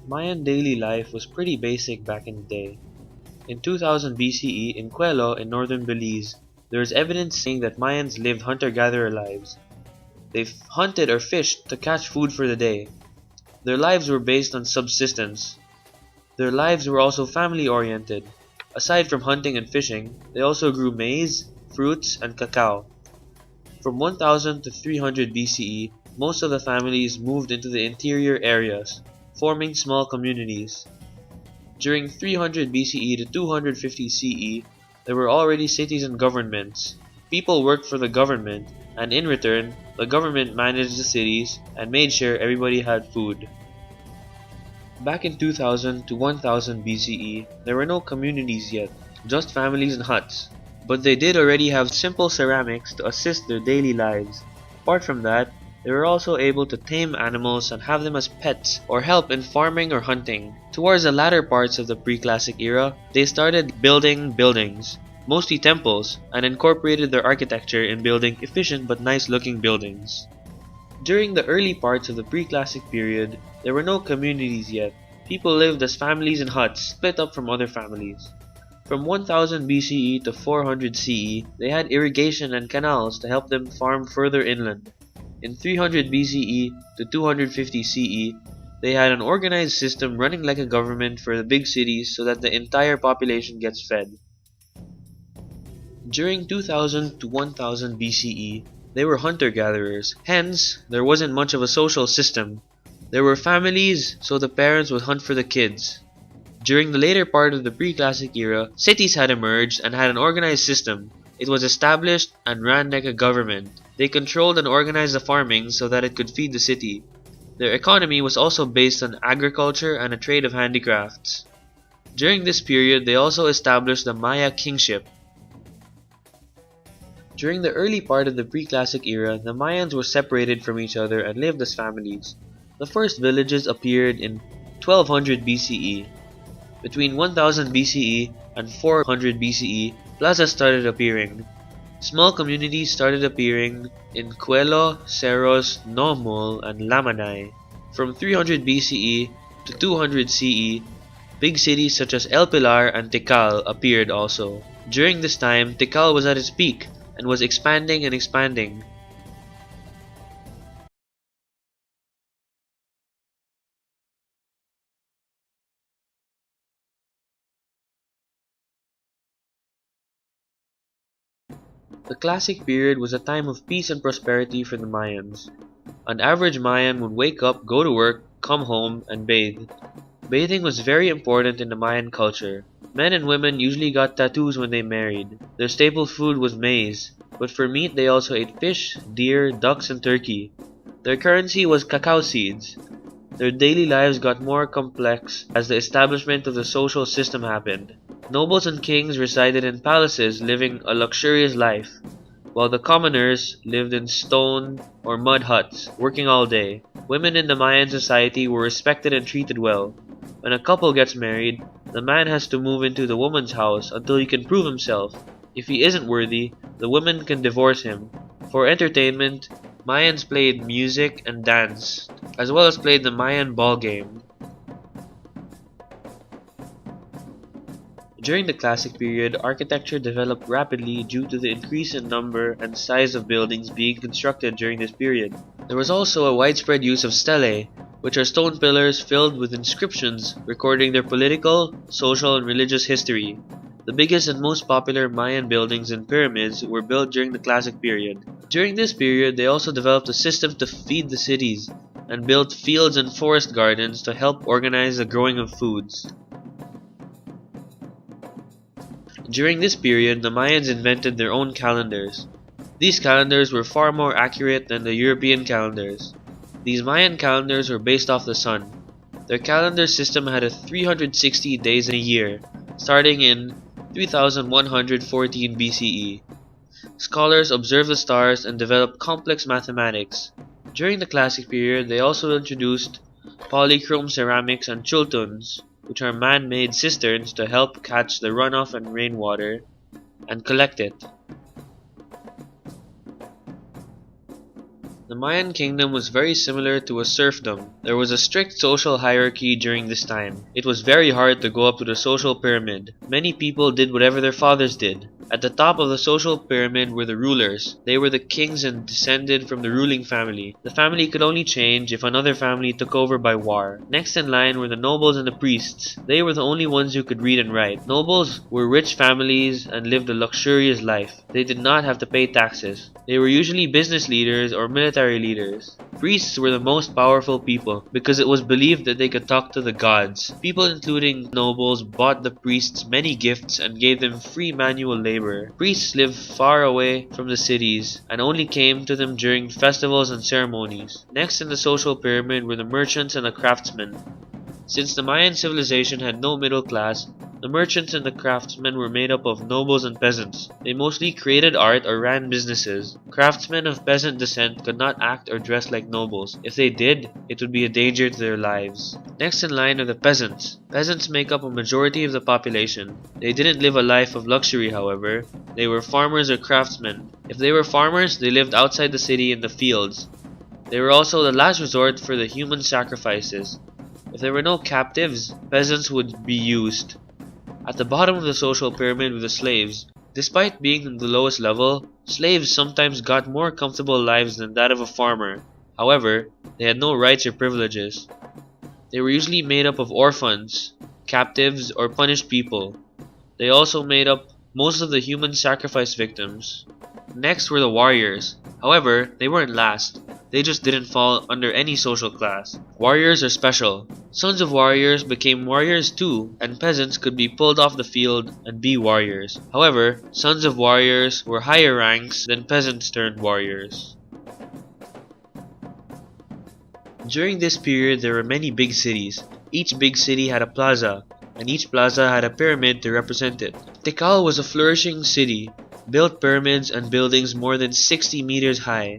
Mayan daily life was pretty basic back in the day. In 2000 BCE, in Coelho in northern Belize, there is evidence saying that Mayans lived hunter-gatherer lives. They hunted or fished to catch food for the day. Their lives were based on subsistence. Their lives were also family-oriented. Aside from hunting and fishing, they also grew maize, fruits, and cacao. From 1000 to 300 BCE, most of the families moved into the interior areas, forming small communities. During 300 BCE to 250 CE, there were already cities and governments. People worked for the government, and in return, the government managed the cities and made sure everybody had food. Back in 2000 to 1000 BCE, there were no communities yet, just families and huts. But they did already have simple ceramics to assist their daily lives. Apart from that, they were also able to tame animals and have them as pets or help in farming or hunting. Towards the latter parts of the Preclassic era, they started building buildings, mostly temples, and incorporated their architecture in building efficient but nice-looking buildings. During the early parts of the Preclassic period, there were no communities yet. People lived as families in huts, split up from other families. From 1000 BCE to 400 CE, they had irrigation and canals to help them farm further inland. In 300 BCE to 250 CE, they had an organized system running like a government for the big cities so that the entire population gets fed. During 2000 to 1000 BCE, they were hunter-gatherers, hence, there wasn't much of a social system. There were families, so the parents would hunt for the kids. During the later part of the Preclassic era, cities had emerged and had an organized system. It was established and ran like a government. They controlled and organized the farming so that it could feed the city. Their economy was also based on agriculture and a trade of handicrafts. During this period, they also established the Maya kingship. During the early part of the Preclassic era, the Mayans were separated from each other and lived as families. The first villages appeared in 1200 BCE. Between 1000 BCE and 400 BCE, plazas started appearing. Small communities started appearing in Coelho, Cerros, Nomul, and Lamanay. From 300 BCE to 200 CE, big cities such as El Pilar and Tikal appeared also. During this time, Tikal was at its peak and was expanding and expanding. The Classic period was a time of peace and prosperity for the Mayans. An average Mayan would wake up, go to work, come home, and bathe. Bathing was very important in the Mayan culture. Men and women usually got tattoos when they married. Their staple food was maize, but for meat they also ate fish, deer, ducks, and turkey. Their currency was cacao seeds. Their daily lives got more complex as the establishment of the social system happened. Nobles and kings resided in palaces living a luxurious life, while the commoners lived in stone or mud huts, working all day. Women in the Mayan society were respected and treated well. When a couple gets married, the man has to move into the woman's house until he can prove himself. If he isn't worthy, the woman can divorce him. For entertainment, Mayans played music and dance, as well as played the Mayan ball game. During the Classic period, architecture developed rapidly due to the increase in number and size of buildings being constructed during this period. There was also a widespread use of stelae, which are stone pillars filled with inscriptions recording their political, social, and religious history. The biggest and most popular Mayan buildings and pyramids were built during the Classic period. During this period, they also developed a system to feed the cities and built fields and forest gardens to help organize the growing of foods. During this period, the Mayans invented their own calendars. These calendars were far more accurate than the European calendars. These Mayan calendars were based off the sun. Their calendar system had 360 days in a year, starting in 3114 BCE. Scholars observed the stars and developed complex mathematics. During the Classic period, they also introduced polychrome ceramics and chultuns, which are man-made cisterns to help catch the runoff and rainwater and collect it. The Mayan kingdom was very similar to a serfdom. There was a strict social hierarchy during this time. It was very hard to go up to the social pyramid. Many people did whatever their fathers did. At the top of the social pyramid were the rulers. They were the kings and descended from the ruling family. The family could only change if another family took over by war. Next in line were the nobles and the priests. They were the only ones who could read and write. Nobles were rich families and lived a luxurious life. They did not have to pay taxes. They were usually business leaders or military leaders. Priests were the most powerful people because it was believed that they could talk to the gods. People including nobles bought the priests many gifts and gave them free manual labor. Priests lived far away from the cities and only came to them during festivals and ceremonies. Next in the social pyramid were the merchants and the craftsmen. Since the Mayan civilization had no middle class, the merchants and the craftsmen were made up of nobles and peasants. They mostly created art or ran businesses. Craftsmen of peasant descent could not act or dress like nobles. If they did, it would be a danger to their lives. Next in line are the peasants. Peasants make up a majority of the population. They didn't live a life of luxury, however. They were farmers or craftsmen. If they were farmers, they lived outside the city in the fields. They were also the last resort for the human sacrifices. If there were no captives, peasants would be used. At the bottom of the social pyramid were the slaves. Despite being the lowest level, slaves sometimes got more comfortable lives than that of a farmer. However, they had no rights or privileges. They were usually made up of orphans, captives, or punished people. They also made up most of the human sacrifice victims. Next were the warriors. However, they weren't last. They just didn't fall under any social class. Warriors are special. Sons of warriors became warriors too, and peasants could be pulled off the field and be warriors. However, sons of warriors were higher ranks than peasants turned warriors. During this period, there were many big cities. Each big city had a plaza, and each plaza had a pyramid to represent it. Tikal was a flourishing city, built pyramids and buildings more than 60 meters high.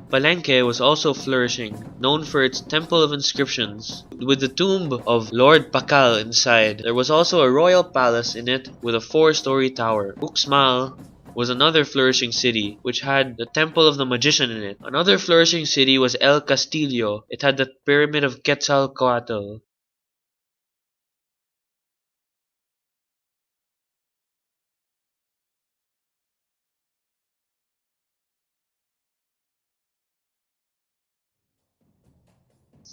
Palenque was also flourishing, known for its temple of inscriptions, with the tomb of Lord Pakal inside. There was also a royal palace in it with a 4-story tower. Uxmal was another flourishing city, which had the temple of the magician in it. Another flourishing city was El Castillo. It had the pyramid of Quetzalcoatl.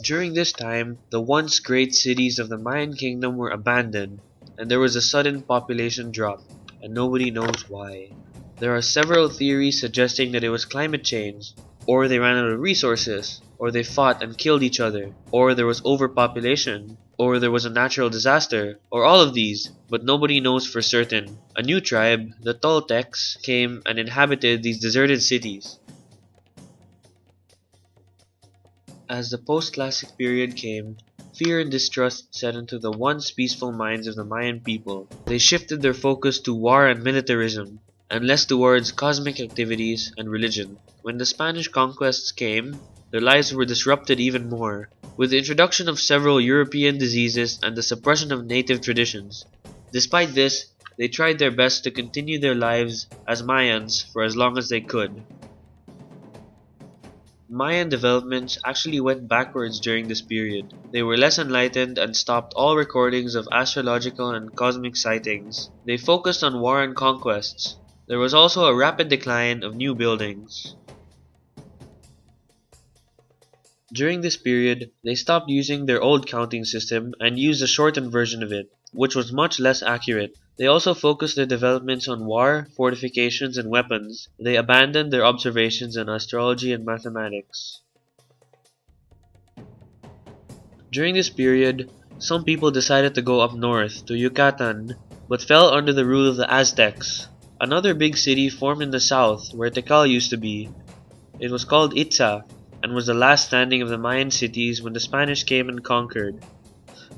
During this time, the once great cities of the Mayan kingdom were abandoned, and there was a sudden population drop, and nobody knows why. There are several theories suggesting that it was climate change, or they ran out of resources, or they fought and killed each other, or there was overpopulation, or there was a natural disaster, or all of these, but nobody knows for certain. A new tribe, the Toltecs, came and inhabited these deserted cities. As the post-classic period came, fear and distrust set into the once peaceful minds of the Mayan people. They shifted their focus to war and militarism, and less towards cosmic activities and religion. When the Spanish conquests came, their lives were disrupted even more, with the introduction of several European diseases and the suppression of native traditions. Despite this, they tried their best to continue their lives as Mayans for as long as they could. Mayan developments actually went backwards during this period. They were less enlightened and stopped all recordings of astrological and cosmic sightings. They focused on war and conquests. There was also a rapid decline of new buildings. During this period, they stopped using their old counting system and used a shortened version of it, which was much less accurate. They also focused their developments on war, fortifications, and weapons. They abandoned their observations on astrology and mathematics. During this period, some people decided to go up north to Yucatan, but fell under the rule of the Aztecs. Another big city formed in the south, where Tikal used to be. It was called Itza, and was the last standing of the Mayan cities when the Spanish came and conquered.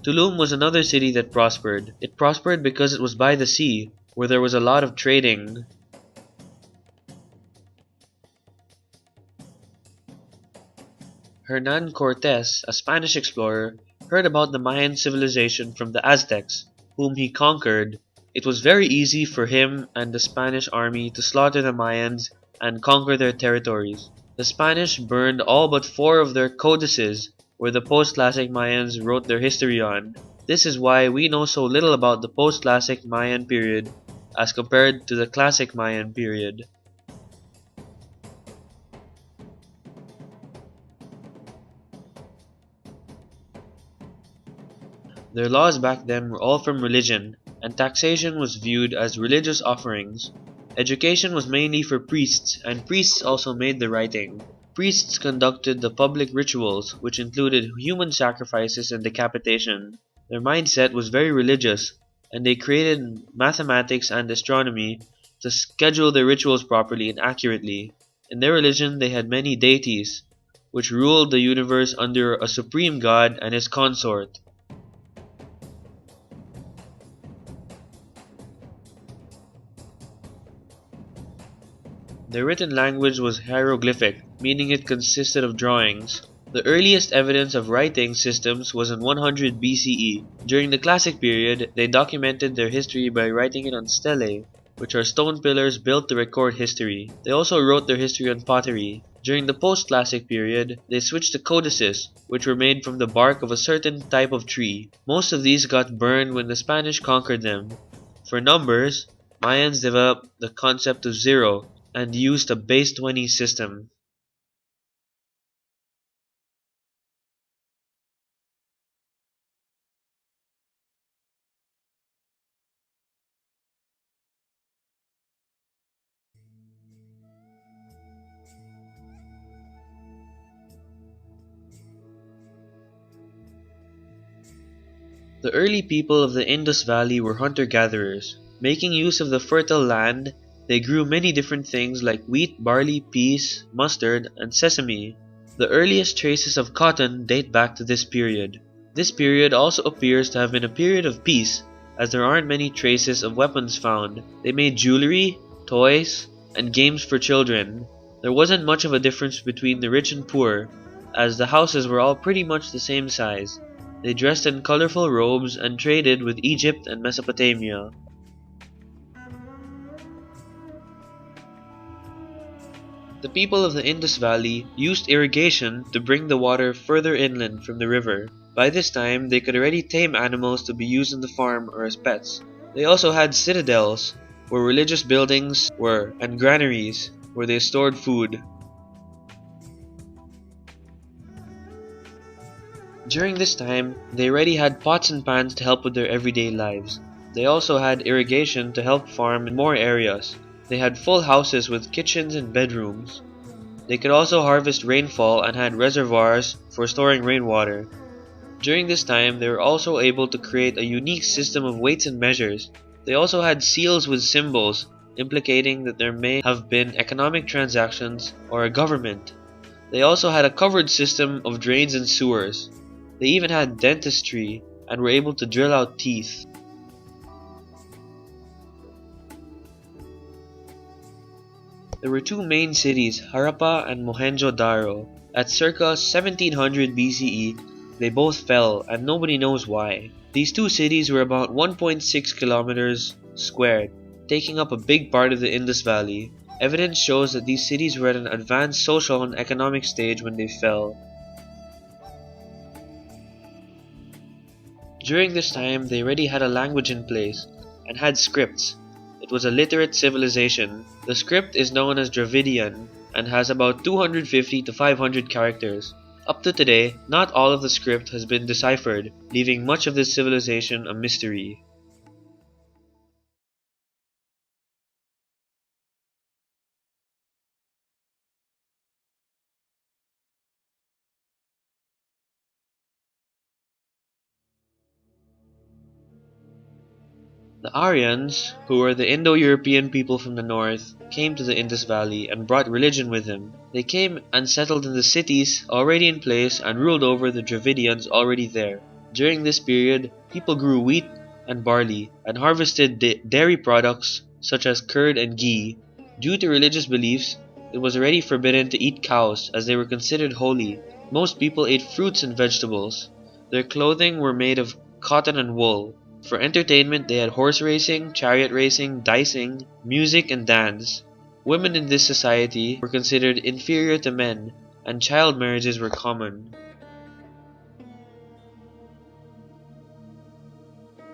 Tulum was another city that prospered. It prospered because it was by the sea, where there was a lot of trading. Hernan Cortes, a Spanish explorer, heard about the Mayan civilization from the Aztecs, whom he conquered. It was very easy for him and the Spanish army to slaughter the Mayans and conquer their territories. The Spanish burned all but four of their codices, where the post-classic Mayans wrote their history on. This is why we know so little about the post-classic Mayan period as compared to the classic Mayan period. Their laws back then were all from religion, and taxation was viewed as religious offerings. Education was mainly for priests, and priests also made the writing. Priests conducted the public rituals, which included human sacrifices and decapitation. Their mindset was very religious, and they created mathematics and astronomy to schedule their rituals properly and accurately. In their religion, they had many deities, which ruled the universe under a supreme god and his consort. Their written language was hieroglyphic, meaning it consisted of drawings. The earliest evidence of writing systems was in 100 BCE. During the Classic period, they documented their history by writing it on stelae, which are stone pillars built to record history. They also wrote their history on pottery. During the Post-Classic period, they switched to codices, which were made from the bark of a certain type of tree. Most of these got burned when the Spanish conquered them. For numbers, Mayans developed the concept of zero and used a base 20 system. The early people of the Indus Valley were hunter-gatherers. Making use of the fertile land, they grew many different things like wheat, barley, peas, mustard, and sesame. The earliest traces of cotton date back to this period. This period also appears to have been a period of peace, as there aren't many traces of weapons found. They made jewelry, toys, and games for children. There wasn't much of a difference between the rich and poor, as the houses were all pretty much the same size. They dressed in colorful robes and traded with Egypt and Mesopotamia. The people of the Indus Valley used irrigation to bring the water further inland from the river. By this time, they could already tame animals to be used on the farm or as pets. They also had citadels, where religious buildings were, and granaries, where they stored food. During this time, they already had pots and pans to help with their everyday lives. They also had irrigation to help farm in more areas. They had full houses with kitchens and bedrooms. They could also harvest rainfall and had reservoirs for storing rainwater. During this time, they were also able to create a unique system of weights and measures. They also had seals with symbols, implicating that there may have been economic transactions or a government. They also had a covered system of drains and sewers. They even had dentistry and were able to drill out teeth. There were two main cities, Harappa and Mohenjo-Daro. At circa 1700 BCE, they both fell and nobody knows why. These two cities were about 1.6 kilometers squared, taking up a big part of the Indus Valley. Evidence shows that these cities were at an advanced social and economic stage when they fell. During this time, they already had a language in place and had scripts. It was a literate civilization. The script is known as Dravidian and has about 250 to 500 characters. Up to today, not all of the script has been deciphered, leaving much of this civilization a mystery. The Aryans, who were the Indo-European people from the north, came to the Indus Valley and brought religion with them. They came and settled in the cities already in place and ruled over the Dravidians already there. During this period, people grew wheat and barley and harvested dairy products such as curd and ghee. Due to religious beliefs, it was already forbidden to eat cows as they were considered holy. Most people ate fruits and vegetables. Their clothing were made of cotton and wool. For entertainment, they had horse racing, chariot racing, dicing, music, and dance. Women in this society were considered inferior to men, and child marriages were common.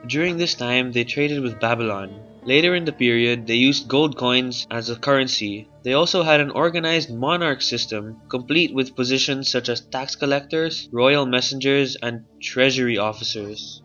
During this time, they traded with Babylon. Later in the period, they used gold coins as a currency. They also had an organized monarch system, complete with positions such as tax collectors, royal messengers, and treasury officers.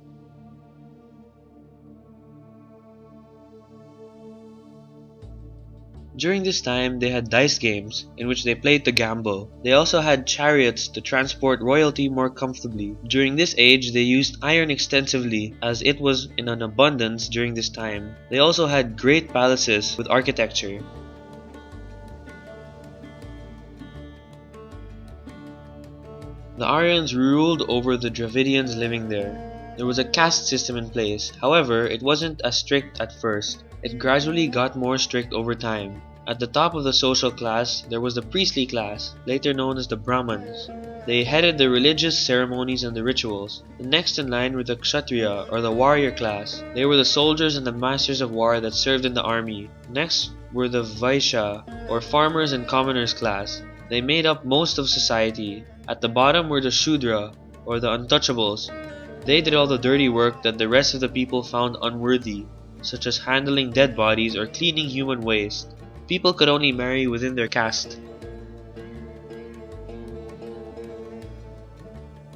During this time, they had dice games, in which they played to gamble. They also had chariots to transport royalty more comfortably. During this age, they used iron extensively, as it was in an abundance during this time. They also had great palaces with architecture. The Aryans ruled over the Dravidians living there. There was a caste system in place, however, it wasn't as strict at first. It gradually got more strict over time. At the top of the social class, there was the priestly class, later known as the Brahmins. They headed the religious ceremonies and the rituals. The next in line were the Kshatriya, or the warrior class. They were the soldiers and the masters of war that served in the army. Next were the Vaishya, or farmers and commoners class. They made up most of society. At the bottom were the Shudra, or the untouchables. They did all the dirty work that the rest of the people found unworthy, such as handling dead bodies or cleaning human waste. People could only marry within their caste.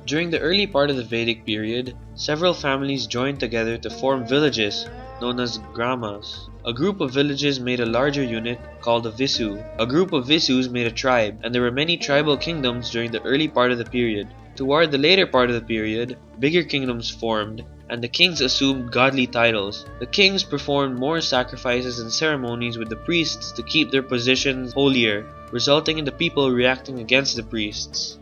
During the early part of the Vedic period, several families joined together to form villages, known as gramas. A group of villages made a larger unit, called a visu. A group of visus made a tribe, and there were many tribal kingdoms during the early part of the period. Toward the later part of the period, bigger kingdoms formed, and the kings assumed godly titles. The kings performed more sacrifices and ceremonies with the priests to keep their positions holier, resulting in the people reacting against the priests.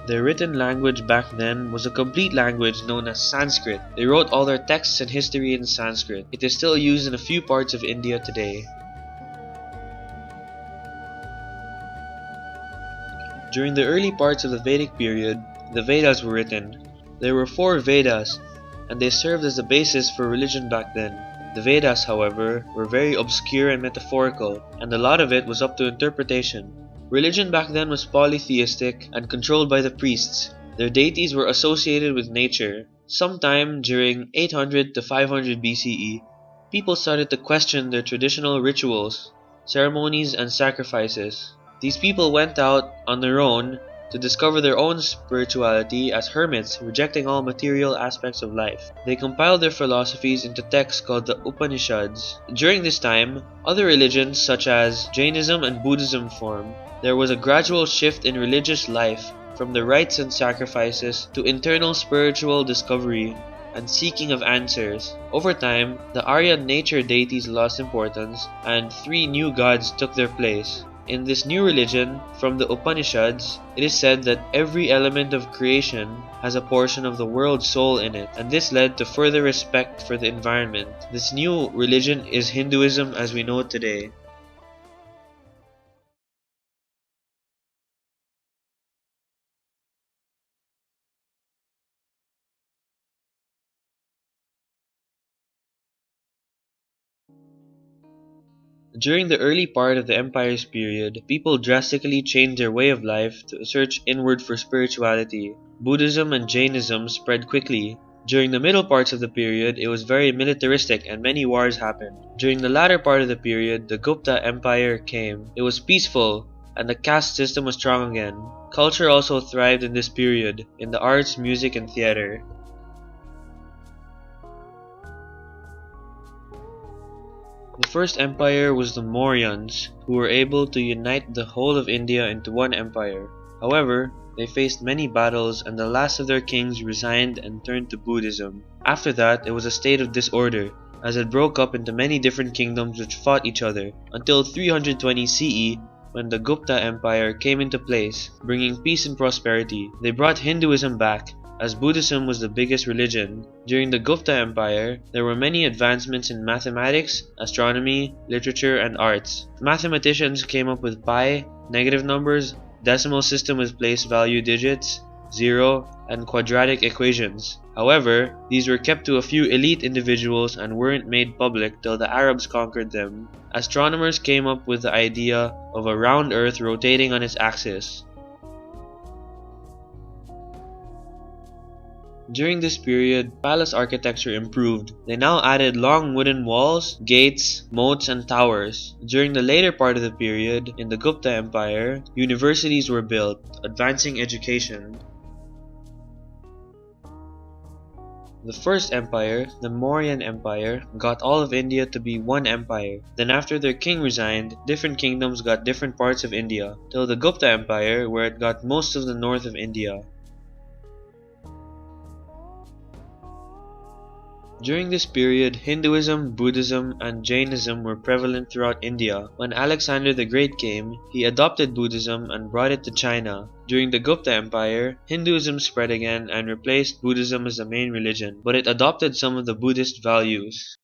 Their written language back then was a complete language known as Sanskrit. They wrote all their texts and history in Sanskrit. It is still used in a few parts of India today. During the early parts of the Vedic period, the Vedas were written. There were 4 Vedas, and they served as the basis for religion back then. The Vedas, however, were very obscure and metaphorical, and a lot of it was up to interpretation. Religion back then was polytheistic and controlled by the priests. Their deities were associated with nature. Sometime during 800 to 500 BCE, people started to question their traditional rituals, ceremonies, and sacrifices. These people went out on their own to discover their own spirituality as hermits, rejecting all material aspects of life. They compiled their philosophies into texts called the Upanishads. During this time, other religions such as Jainism and Buddhism formed. There was a gradual shift in religious life from the rites and sacrifices to internal spiritual discovery and seeking of answers. Over time, the Aryan nature deities lost importance and 3 new gods took their place. In this new religion, from the Upanishads, it is said that every element of creation has a portion of the world's soul in it, and this led to further respect for the environment. This new religion is Hinduism as we know it today. During the early part of the empire's period, people drastically changed their way of life to search inward for spirituality. Buddhism and Jainism spread quickly. During the middle parts of the period, it was very militaristic and many wars happened. During the latter part of the period, the Gupta Empire came. It was peaceful, and the caste system was strong again. Culture also thrived in this period, in the arts, music, and theater. The first empire was the Mauryans, who were able to unite the whole of India into one empire. However, they faced many battles and the last of their kings resigned and turned to Buddhism. After that, it was a state of disorder, as it broke up into many different kingdoms which fought each other, until 320 CE, when the Gupta Empire came into place, bringing peace and prosperity. They brought Hinduism back, as Buddhism was the biggest religion. During the Gupta Empire, there were many advancements in mathematics, astronomy, literature, and arts. Mathematicians came up with pi, negative numbers, decimal system with place value digits, zero, and quadratic equations. However, these were kept to a few elite individuals and weren't made public till the Arabs conquered them. Astronomers came up with the idea of a round Earth rotating on its axis. During this period, palace architecture improved. They now added long wooden walls, gates, moats, and towers. During the later part of the period, in the Gupta Empire, universities were built, advancing education. The first empire, the Mauryan Empire, got all of India to be one empire. Then after their king resigned, different kingdoms got different parts of India, till the Gupta Empire, where it got most of the north of India. During this period, Hinduism, Buddhism, and Jainism were prevalent throughout India. When Alexander the Great came, he adopted Buddhism and brought it to China. During the Gupta Empire, Hinduism spread again and replaced Buddhism as the main religion, but it adopted some of the Buddhist values.